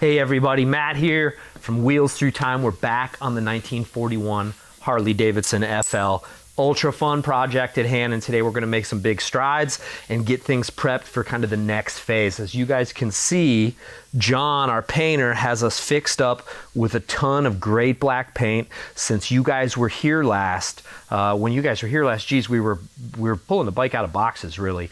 Hey everybody, Matt here from Wheels Through Time. We're back on the 1941 Harley-Davidson FL. Ultra fun project at hand, and today we're going to make some big strides and get things prepped for kind of the next phase. As you guys can see, John, our painter, has us fixed up with a ton of great black paint. Since you guys were here last, when you guys were here last, geez, we were pulling the bike out of boxes, really,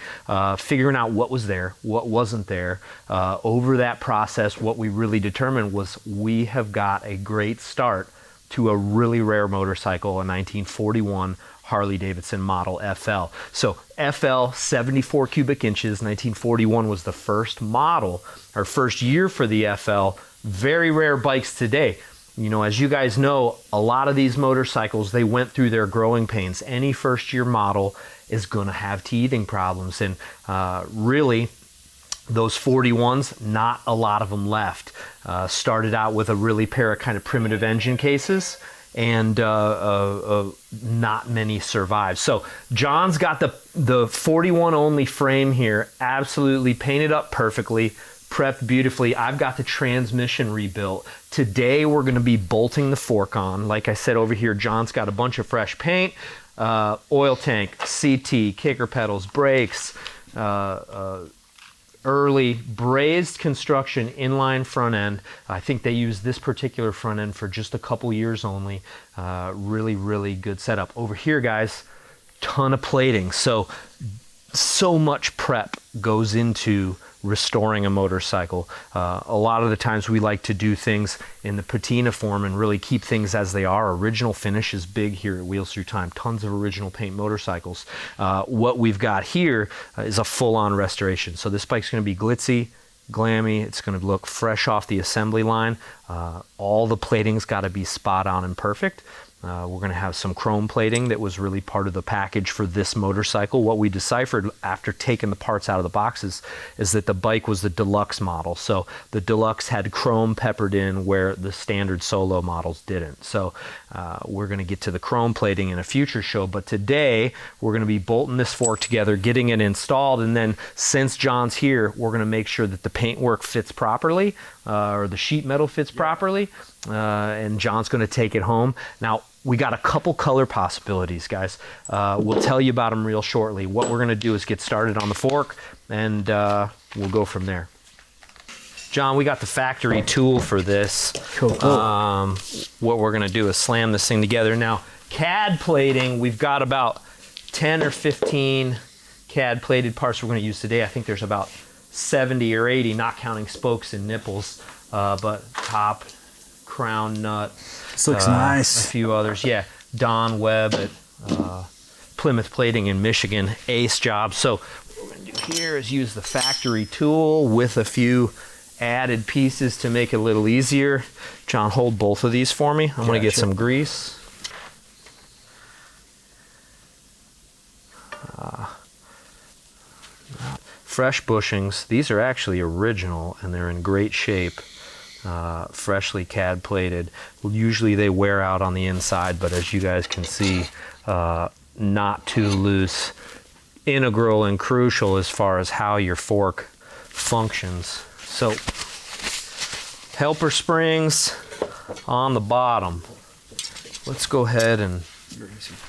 figuring out what was there, what wasn't there. Over that process, what we really determined was we have got a great start to a really rare motorcycle, a 1941 Harley-Davidson model FL. So FL, 74 cubic inches, 1941 was the first model, or first year for the FL. Very rare bikes today. You know, as you guys know, a lot of these motorcycles, they went through their growing pains. Any first year model is gonna have teething problems, and really, those 41s, not a lot of them left. Started out with a really pair of kind of primitive engine cases, and not many survived. So John's got the 41 only frame here, absolutely painted up perfectly, prepped beautifully. I've got the transmission rebuilt. Today we're gonna be bolting the fork on. Like I said over here, John's got a bunch of fresh paint, oil tank, CT, kicker pedals, brakes, early brazed construction inline front end. I think they use this particular front end for just a couple years only. Really, really good setup. Over here, guys, ton of plating. So much prep goes into restoring a motorcycle. A lot of the times we like to do things in the patina form and really keep things as they are. Original finish is big here at Wheels Through Time. Tons of original paint motorcycles. What we've got here is a full-on restoration. So this bike's going to be glitzy, glammy. It's going to look fresh off the assembly line. All the plating's got to be spot on and perfect. We're going to have some chrome plating that was really part of the package for this motorcycle. What we deciphered after taking the parts out of the boxes is that the bike was the deluxe model. So the deluxe had chrome peppered in where the standard solo models didn't. So we're going to get to the chrome plating in a future show, but today we're going to be bolting this fork together, getting it installed, and then since John's here, we're going to make sure that the paintwork fits properly, or the sheet metal fits properly, and John's going to take it home. Now, we got a couple color possibilities, guys. We'll tell you about them real shortly. What we're gonna do is get started on the fork, and we'll go from there. John, we got the factory tool for this. Cool. What we're gonna do is slam this thing together. Now, CAD plating, we've got about 10 or 15 CAD plated parts we're gonna use today. I think there's about 70 or 80, not counting spokes and nipples, but top, crown nut. This looks nice. A few others, yeah. Don Webb at Plymouth Plating in Michigan, ace job. So what we're gonna do here is use the factory tool with a few added pieces to make it a little easier. John, hold both of these for me. I'm gonna get some grease. Fresh bushings. These are actually original and they're in great shape. Freshly CAD plated. Usually they wear out on the inside, but as you guys can see, not too loose. Integral and crucial as far as how your fork functions. So helper springs on the bottom. Let's go ahead and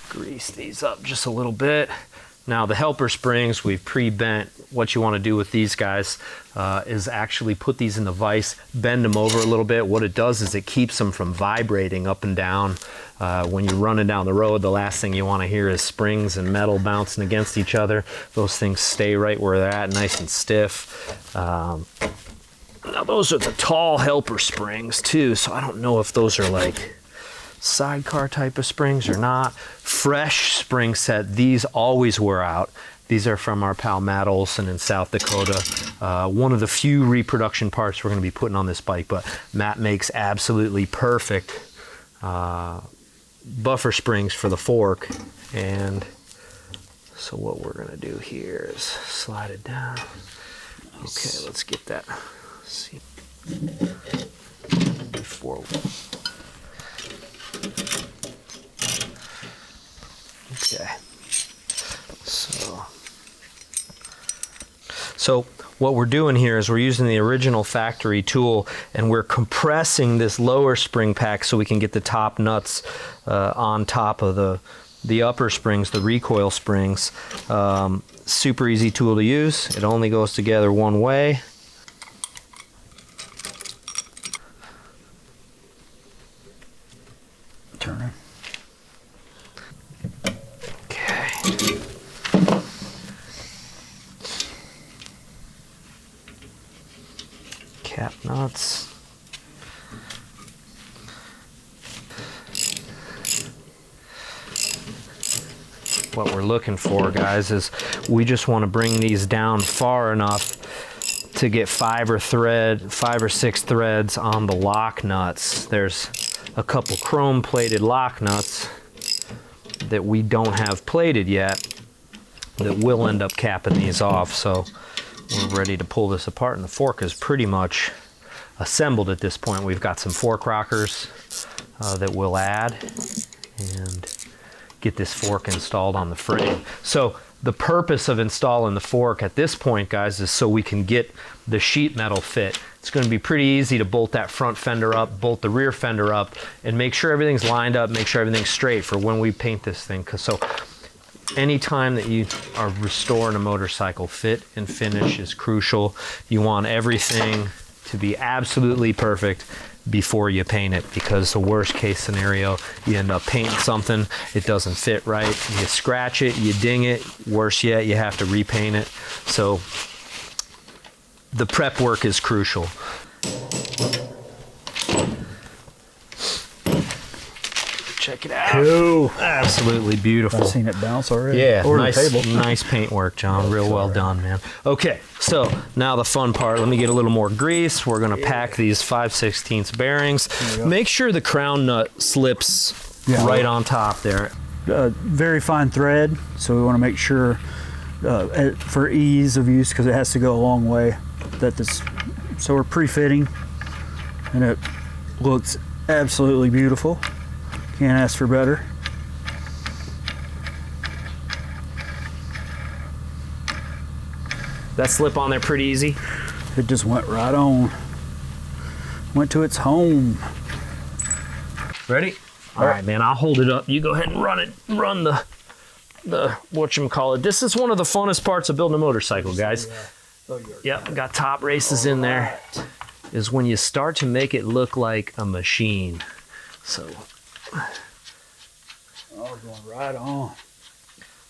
grease these up just a little bit. Now the helper springs we've pre-bent. What you want to do with these guys is actually put these in the vise, bend them over a little bit. What it does is it keeps them from vibrating up and down. When you're running down the road, the last thing you want to hear is springs and metal bouncing against each other. Those things stay right where they're at, nice and stiff. Now those are the tall helper springs too, so I don't know if those are like sidecar type of springs or not. Fresh spring set, these always wear out. These are from our pal Matt Olson in South Dakota. One of the few reproduction parts we're gonna be putting on this bike, but Matt makes absolutely perfect buffer springs for the fork. And so what we're gonna do here is slide it down. Okay, let's get that. Let's see. Before okay. So what we're doing here is we're using the original factory tool, and we're compressing this lower spring pack so we can get the top nuts on top of the upper springs, the recoil springs. Super easy tool to use. It only goes together one way. Turner. Okay. Cap nuts. What we're looking for, guys, is we just want to bring these down far enough to get 5 or 6 threads on the lock nuts. There's a couple chrome plated lock nuts that we don't have plated yet that will end up capping these off. So we're ready to pull this apart, and the fork is pretty much assembled at this point. We've got some fork rockers that we'll add and get this fork installed on the frame. So the purpose of installing the fork at this point, guys, is so we can get the sheet metal fit. It's going to be pretty easy to bolt that front fender up, bolt the rear fender up, and make sure everything's lined up, make sure everything's straight for when we paint this thing. So anytime that you are restoring a motorcycle, fit and finish is crucial. You want everything to be absolutely perfect before you paint it, because the worst case scenario, you end up painting something, it doesn't fit right, you scratch it, you ding it, worse yet, you have to repaint it. So the prep work is crucial. Check it out. Cool. Absolutely beautiful. I've seen it bounce already. Yeah, or nice, the table. nice paint work, John. Real well done, man. Okay, so now the fun part. Let me get a little more grease. We're gonna pack these 5/16 bearings. Make sure the crown nut slips right on top there. Very fine thread, so we want to make sure for ease of use, because it has to go a long way, that this. So we're pre-fitting, and it looks absolutely beautiful. Can't ask for better. That slip on there pretty easy. It just went right on. Went to its home. Ready? All right, man. I'll hold it up. You go ahead and run it. Run the whatchamacallit. This is one of the funnest parts of building a motorcycle, guys. Yep, got top races in there. Is when you start to make it look like a machine. So. Oh, going right on.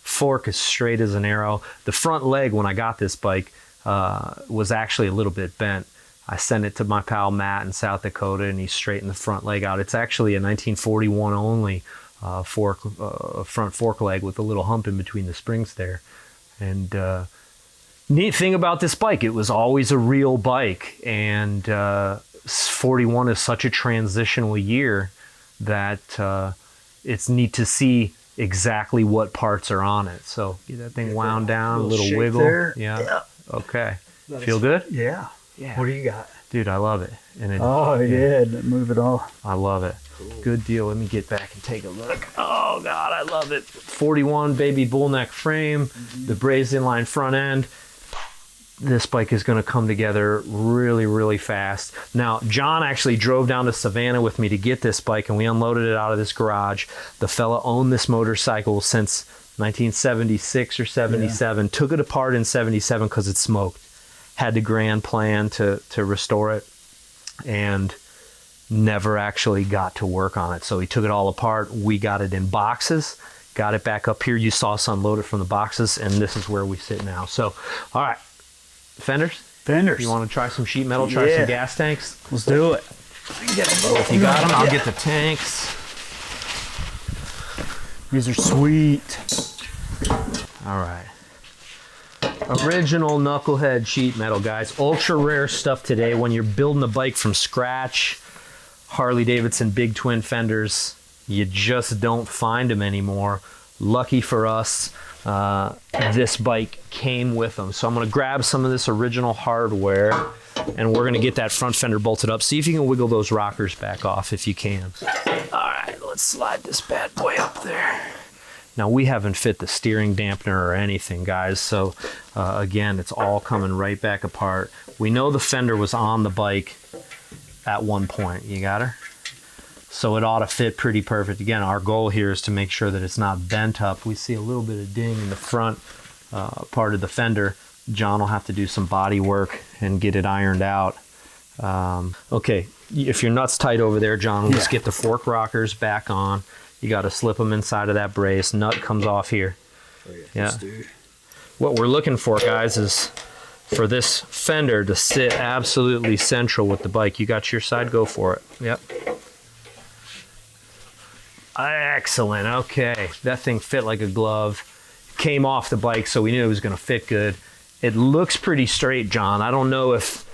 Fork is straight as an arrow. The front leg, when I got this bike, was actually a little bit bent. I sent it to my pal Matt in South Dakota, and he straightened the front leg out. It's actually a 1941 only front fork leg with a little hump in between the springs there. And neat thing about this bike, it was always a real bike, and 41 is such a transitional year that it's neat to see exactly what parts are on it. So get that thing wound down, a little wiggle. There. Yeah. Okay. Feel good? Yeah. Yeah. What do you got? Dude, I love it. And Didn't move it all. I love it. Cool. Good deal. Let me get back and take a look. Oh God, I love it. 41 baby bull neck frame, the brazed inline front end. This bike is going to come together really, really fast. Now, John actually drove down to Savannah with me to get this bike, and we unloaded it out of this garage. The fella owned this motorcycle since 1976 or 77. Took it apart in 77 because it smoked. Had the grand plan to restore it, and never actually got to work on it. So he took it all apart. We got it in boxes, got it back up here. You saw us unload it from the boxes, and this is where we sit now. So, all right. Fenders? Fenders. You want to try some sheet metal, try some gas tanks? Let's do it. I can get them both. You got them? I'll get the tanks. These are sweet. All right. Original knucklehead sheet metal, guys. Ultra rare stuff today. When you're building a bike from scratch, Harley-Davidson big twin fenders, you just don't find them anymore. Lucky for us, this bike came with them. So I'm going to grab some of this original hardware, and we're going to get that front fender bolted up. See if you can wiggle those rockers back off if you can. All right, let's slide this bad boy up there. Now, we haven't fit the steering dampener or anything, guys. So, again, it's all coming right back apart. We know the fender was on the bike at one point. You got her? So it ought to fit pretty perfect. Again, our goal here is to make sure that it's not bent up. We see a little bit of ding in the front part of the fender. John will have to do some body work and get it ironed out. Okay, if your nut's tight over there, John, let's get the fork rockers back on. You got to slip them inside of that brace. Nut comes off here. Oh, yeah. What we're looking for, guys, is for this fender to sit absolutely central with the bike. You got your side, go for it. Yep. Excellent. Okay, that thing fit like a glove. Came off the bike, so we knew it was going to fit good. It looks pretty straight, John. I don't know if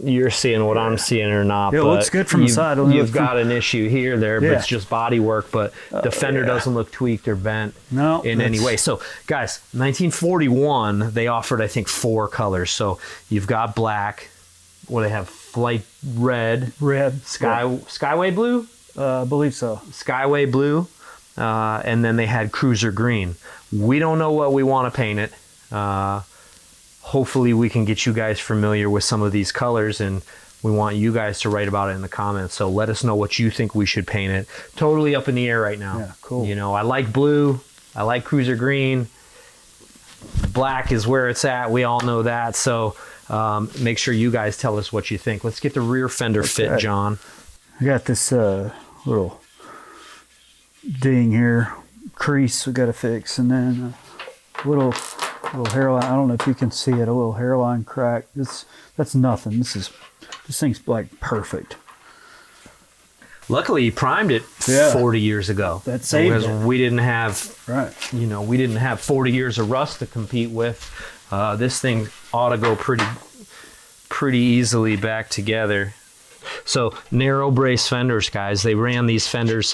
you're seeing what I'm seeing or not. Yeah, it looks good from the side. You've got an issue here, but it's just body work. But the fender doesn't look tweaked or bent in any way. So, guys, 1941, they offered, I think, 4 colors. So you've got black. What do they have? Flight red. Skyway blue? I believe so. Skyway blue. And then they had cruiser green. We don't know what we want to paint it. Hopefully we can get you guys familiar with some of these colors, and we want you guys to write about it in the comments. So let us know what you think we should paint it. Totally up in the air right now. Yeah, cool. You know, I like blue. I like cruiser green. Black is where it's at. We all know that. So make sure you guys tell us what you think. Let's get the rear fender fit, John. I got this little ding here, crease we got to fix, and then a little hairline. I don't know if you can see it, a little hairline crack. That's nothing. This thing's like perfect. Luckily, he primed it 40 years ago. That saved it. We didn't have, we didn't have 40 years of rust to compete with. This thing ought to go pretty easily back together. So narrow brace fenders, guys. They ran these fenders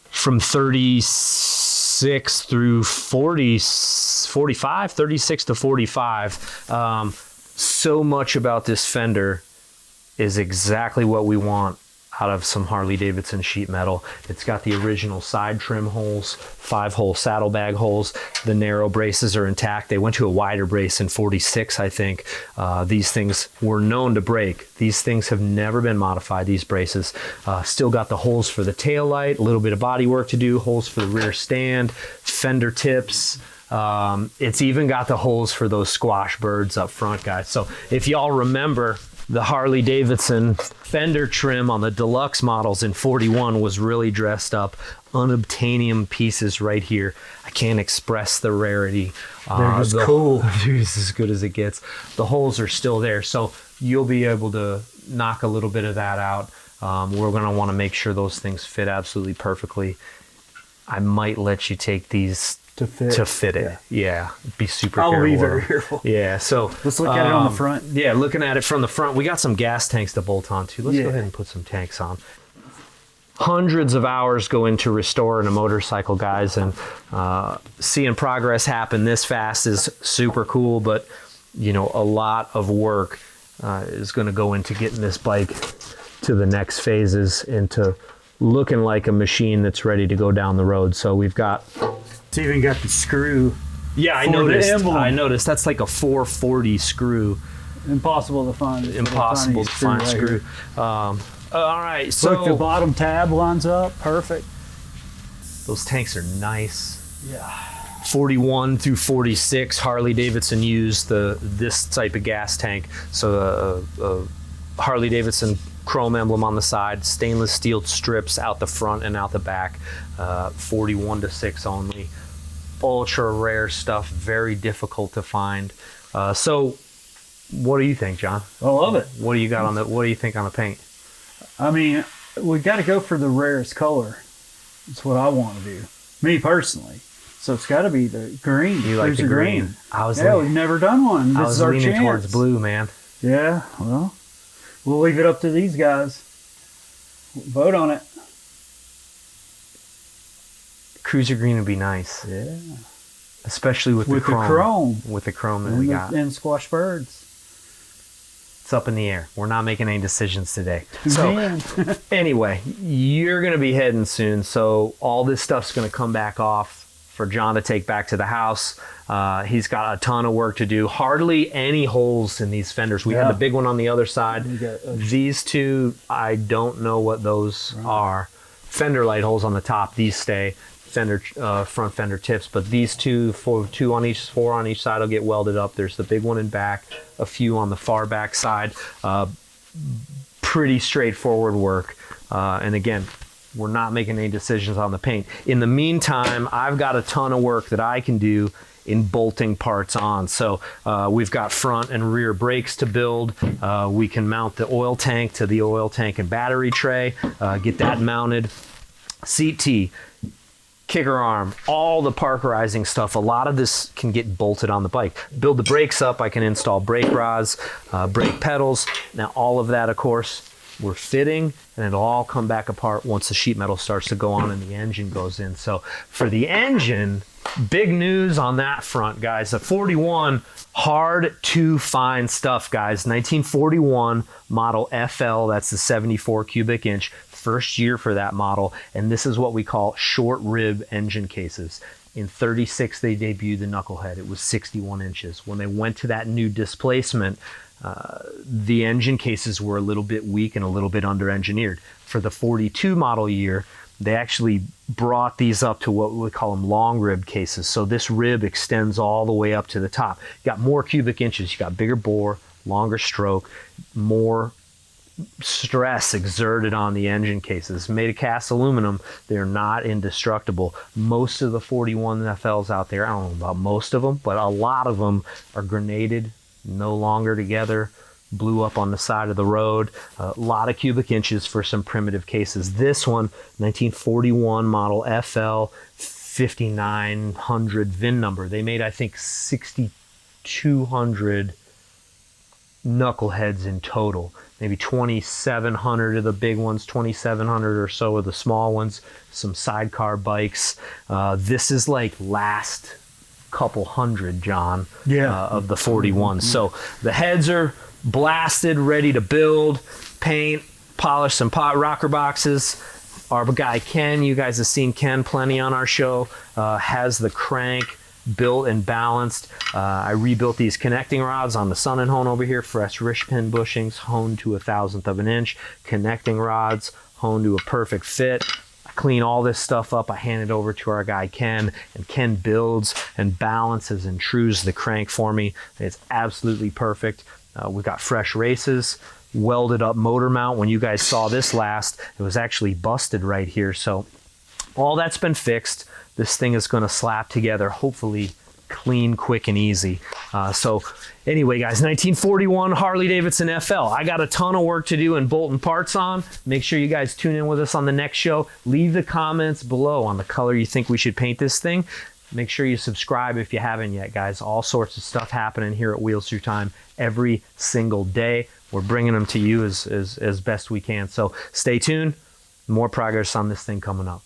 from 36 through 45, 36 to 45. So much about this fender is exactly what we want out of some Harley-Davidson sheet metal. It's got the original side trim holes, 5-hole saddlebag holes. The narrow braces are intact. They went to a wider brace in 46, I think. These things were known to break. These things have never been modified, these braces. Still got the holes for the tail light, a little bit of body work to do, holes for the rear stand, fender tips. It's even got the holes for those squash birds up front, guys. So if y'all remember, the Harley-Davidson fender trim on the deluxe models in 41 was really dressed up. Unobtainium pieces right here. I can't express the rarity. They're just cool. It's as good as it gets. The holes are still there, so you'll be able to knock a little bit of that out. We're going to want to make sure those things fit absolutely perfectly. I might let you take these to fit it. Yeah, be super careful. I'll be very careful. Yeah, so let's look at it on the front. Yeah, looking at it from the front, we got some gas tanks to bolt on too. Let's go ahead and put some tanks on. Hundreds of hours go into restoring a motorcycle, guys, and seeing progress happen this fast is super cool, but you know, a lot of work is going to go into getting this bike to the next phases, into looking like a machine that's ready to go down the road. So we've got... It's even got the screw. Yeah, I noticed. That's like a 440 screw. Impossible to find. Impossible to find screw. All right, so... Look, the bottom tab lines up. Perfect. Those tanks are nice. Yeah. 41 through 46, Harley-Davidson used this type of gas tank. So Harley-Davidson chrome emblem on the side, stainless steel strips out the front and out the back, 41 to 6 only. Ultra rare stuff, very difficult to find. So what do you think, John? I love it. What do you got on the, what do you think on the paint? I mean, we got to go for the rarest color. That's what I want to do, me personally. So it's got to be the green. You like the green? We've never done one. This is our chance. I was leaning towards blue, man. Yeah, well, we'll leave it up to these guys. Vote on it. Cruiser green would be nice. Yeah. Especially with the chrome. With the chrome that we got. And squash birds. It's up in the air. We're not making any decisions today. So anyway, you're going to be heading soon. So all this stuff's going to come back off for John to take back to the house. He's got a ton of work to do. Hardly any holes in these fenders. We had the big one on the other side. These two, I don't know what those are. Fender light holes on the top. These stay. Fender front fender tips, but these two, four on each side will get welded up. There's the big one in back, a few on the far back side. Pretty straightforward work. And again, we're not making any decisions on the paint. In the meantime, I've got a ton of work that I can do in bolting parts on. So we've got front and rear brakes to build. We can mount the oil tank to the oil tank and battery tray, get that mounted. Seat T, kicker arm, all the parkerizing stuff. A lot of this can get bolted on the bike. Build the brakes up, I can install brake rods, brake pedals. Now all of that, of course, we're fitting, and it'll all come back apart once the sheet metal starts to go on and the engine goes in. So for the engine, big news on that front, guys. The 41, hard to find stuff, guys. 1941 model FL, that's the 74 cubic inch. First year for that model, and this is what we call short rib engine cases. In 36 they debuted the knucklehead. It was 61 inches. When they went to that new displacement, the engine cases were a little bit weak and a little bit under engineered. For the 42 model year, they actually brought these up to what we call them long rib cases. So this rib extends all the way up to the top. You got more cubic inches, you got bigger bore, longer stroke, more stress exerted on the engine cases. Made of cast aluminum, they're not indestructible. Most of the 41 FLs out there, I don't know about most of them, but a lot of them are grenaded, no longer together, blew up on the side of the road. A lot of cubic inches for some primitive cases. This one, 1941 model FL, 5900 VIN number. They made, I think, 6,200 knuckleheads in total. Maybe 2,700 of the big ones, 2,700 or so of the small ones, some sidecar bikes. This is like last couple hundred, John, of the 41. So the heads are blasted, ready to build, paint, polish some rocker boxes. Our guy Ken, you guys have seen Ken plenty on our show, has the crank built and balanced. I rebuilt these connecting rods on the sun and hone over here, fresh rich pin bushings, honed to 1/1000th of an inch, connecting rods, honed to a perfect fit. I clean all this stuff up, I hand it over to our guy Ken, and Ken builds and balances and trues the crank for me. It's absolutely perfect. We've got fresh races, welded up motor mount. When you guys saw this last, it was actually busted right here. So all that's been fixed. This thing is going to slap together, hopefully clean, quick, and easy. So anyway, guys, 1941 Harley-Davidson FL. I got a ton of work to do and bolting parts on. Make sure you guys tune in with us on the next show. Leave the comments below on the color you think we should paint this thing. Make sure you subscribe if you haven't yet, guys. All sorts of stuff happening here at Wheels Through Time every single day. We're bringing them to you as best we can. So stay tuned. More progress on this thing coming up.